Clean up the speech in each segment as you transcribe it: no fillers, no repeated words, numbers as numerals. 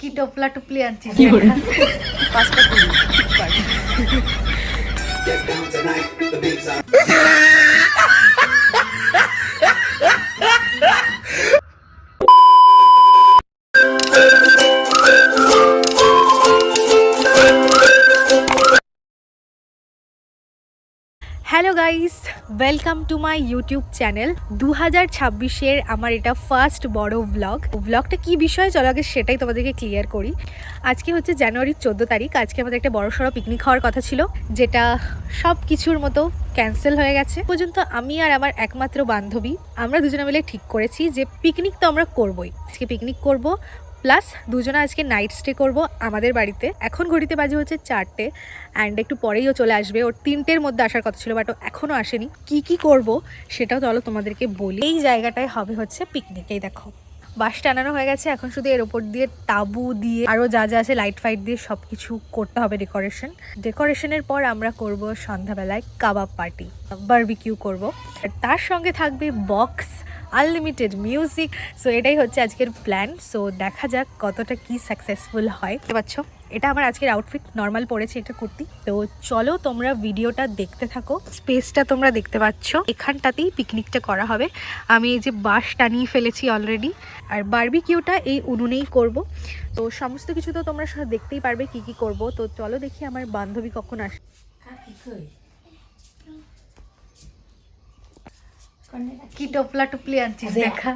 কি টোপলা টুপলি আনছিস? পাঁচটা কুড়ি ঠিকঠাক। Hello guys, welcome to my YouTube channel. 2026-এর আমার এটা ফার্স্ট বড় ব্লগটা কি বিষয় চলো আগে সেটাই তোমাদেরকে ক্লিয়ার করি। আজকে হচ্ছে জানুয়ারির 14 তারিখ। আজকে আমাদের একটা বড়সড় পিকনিক হওয়ার কথা ছিল, যেটা সব কিছুর মতো ক্যান্সেল হয়ে গেছে। পর্যন্ত আমি আর আমার একমাত্র বান্ধবী আমরা দুজনে মিলে ঠিক করেছি যে পিকনিক তো আমরা করবই। আজকে পিকনিক করব, প্লাস দুজনে আজকে নাইট স্টে করবো আমাদের বাড়িতে। এখন ঘড়িতে বাজে হচ্ছে 4টে, অ্যান্ড একটু পরেই ও চলে আসবে। ওর 3টের মধ্যে আসার কথা ছিল, বাট ও এখনও আসেনি। কি করব সেটাও চলো তোমাদেরকে বলি। এই জায়গাটায় হবে হচ্ছে পিকনিক। এই দেখো বাস টানানো হয়ে গেছে, এখন শুধু এর ওপর দিয়ে তাবু দিয়ে আরও যা যা আছে লাইট ফাইট দিয়ে সব কিছু করতে হবে। ডেকোরেশনের পর আমরা করব সন্ধ্যাবেলায় কাবাব পার্টি, বারবিকিউ করব, আর তার সঙ্গে থাকবে বক্স, আনলিমিটেড মিউজিক। সো এটাই হচ্ছে আজকের প্ল্যান। সো দেখা যাক কতটা কি সাকসেসফুল হয়। বুঝতে পারছো, এটা আমার আজকের আউটফিট। নর্মাল পরেছি একটা কুর্তি। তো চলো তোমরা ভিডিওটা দেখতে থাকো। স্পেসটা তোমরা দেখতে পাচ্ছ, এখানটাতেই পিকনিকটা করা হবে। আমি এই যে বাঁশ টানিয়ে ফেলেছি অলরেডি, আর বারবিকিউটা এই উনুনেই করব। তো সমস্ত কিছু তো তোমরা দেখতেই পারবে কি করব। তো চলো দেখি আমার বান্ধবী কখন আসে। কি টোপলা টুপলি আনছিস দেখা।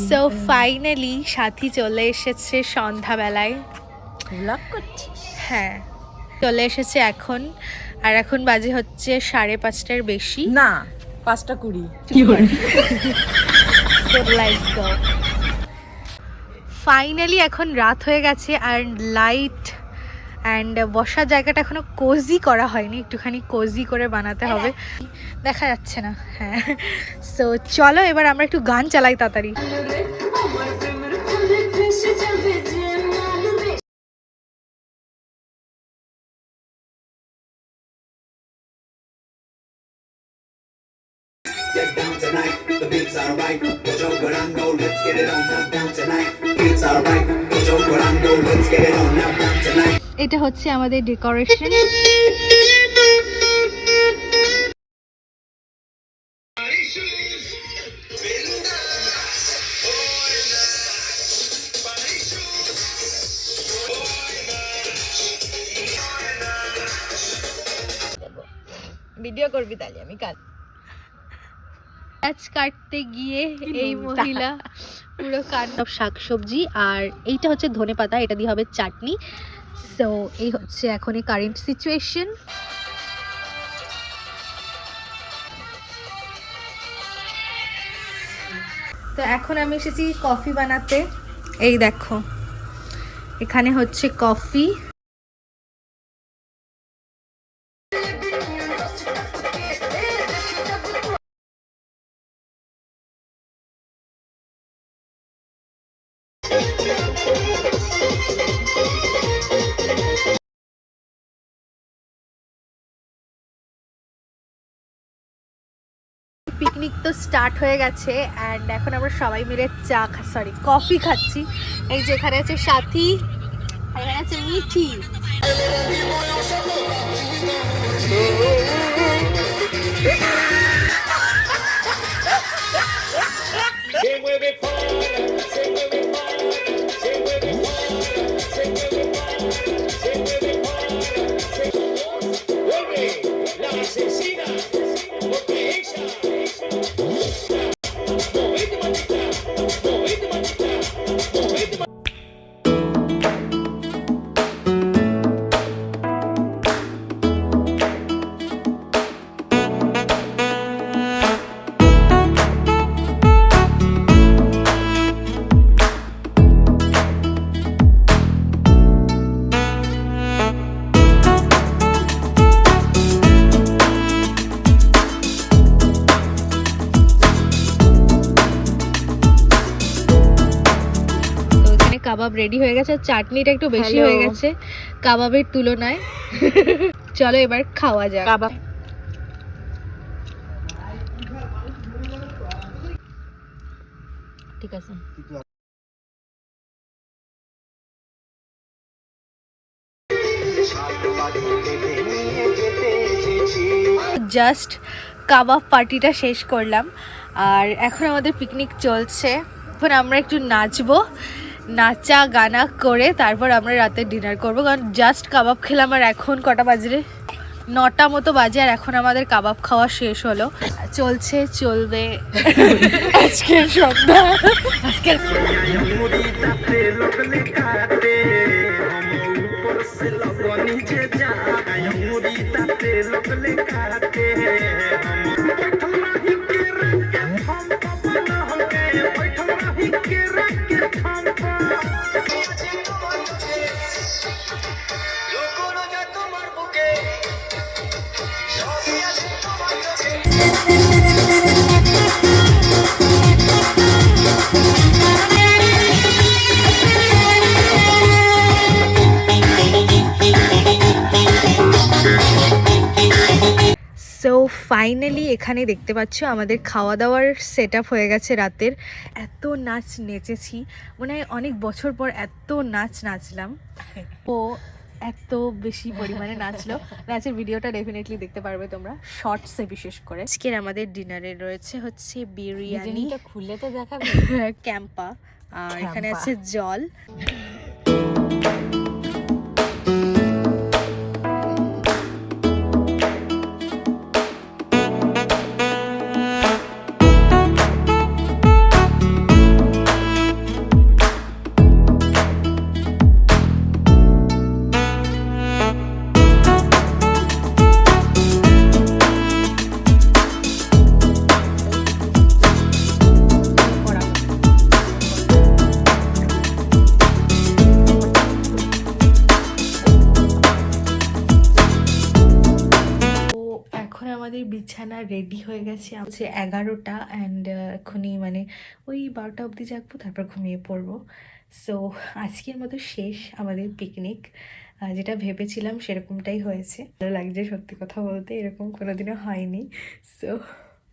সো ফাইনালি সাথী চলে এসেছে সন্ধ্যাবেলায়। ব্লগ করছিস? হ্যাঁ, চলে এসেছে এখন। আর এখন বাজে হচ্ছে 5:30-এর বেশি না, 5টা 20। ফাইনালি এখন রাত হয়ে গেছে, আর লাইট অ্যান্ড বসার জায়গাটা এখনো কোজি করা হয়নি, একটুখানি কোজি করে বানাতে হবে। দেখা যাচ্ছে না। হ্যাঁ, সো চলো এবার আমরা একটু গান চালাই তাড়াতাড়ি। Get down tonight, the beats are right. Put your good on, go, let's get it on. Now down tonight, beats are right. Put your good on, go, let's get it on. Now down tonight. এটা হচ্ছে আমাদের decoration. Video করবি তাহলে আমি কাল। গাছ কাটতে গিয়ে এই মহিলা পুরো সব শাকসবজি, আর এইটা হচ্ছে ধনেপাতা, এটা দিয়ে হবে চাটনি। সো এই হচ্ছে এখন এই কারেন্ট সিচুয়েশন। তো এখন আমি এসেছি কফি বানাতে। এই দেখো এখানে হচ্ছে কফি। পিকনিক তো স্টার্ট হয়ে গেছে, অ্যান্ড এখন আমরা সবাই মিলে কফি খাচ্ছি। এই যে এখানে আছে সাথী, এখানে আছে মিঠি। কাবাব রেডি হয়ে গেছে, চাটনিটা একটু বেশি হয়ে গেছে কাবাবের তুলনায়। চলো এবার খাওয়া যাক। কাবাব ঠিক আছে। জাস্ট কাবাব পার্টিটা শেষ করলাম আর এখন আমাদের পিকনিক চলছে। এখন আমরা একটু নাচবো, নাচা গানা করে তারপর আমরা রাতে ডিনার করব, কারণ জাস্ট কাবাব খেলাম আর এখন কটা বাজে, 9টা মতো বাজে আর এখন আমাদের কাবাব খাওয়া শেষ হলো। চলছে চলবে আজকের সন্ধ্যা। আজকের সো ফাইনালি এখানে দেখতে পাচ্ছ আমাদের খাওয়া দাওয়ার সেট আপ হয়ে গেছে রাতের। এত নাচ নেচেছি, মনে হয় অনেক বছর পর এত নাচ নাচলাম। ও এত বেশি পরিমাণে নাচলো, নাচের ভিডিওটা ডেফিনেটলি দেখতে পারবে তোমরা শর্টসে বিশেষ করে। আজকের আমাদের ডিনারে রয়েছে হচ্ছে বিরিয়ানি, খুলে তো দেখাবে, ক্যাম্পা, আর এখানে আছে জল। আমাদের বিছানা রেডি হয়ে গেছে, হচ্ছে 11টা অ্যান্ড এখনই মানে ওই 12টা অবধি জাগবো, তারপর ঘুমিয়ে পড়বো। সো আজকের মতো শেষ আমাদের পিকনিক। যেটা ভেবেছিলাম সেরকমটাই হয়েছে, ভালো লাগছে সত্যি কথা বলতে, এরকম কোনোদিনও হয়নি। সো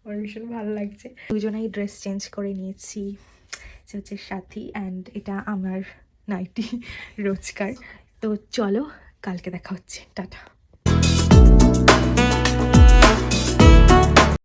আমার ভীষণ ভালো লাগছে। দুজনেই ড্রেস চেঞ্জ করে নিয়েছি, সে হচ্ছে সাথী অ্যান্ড এটা আমার নাইটি রোজকার। তো চলো কালকে দেখা হচ্ছে, টাটা।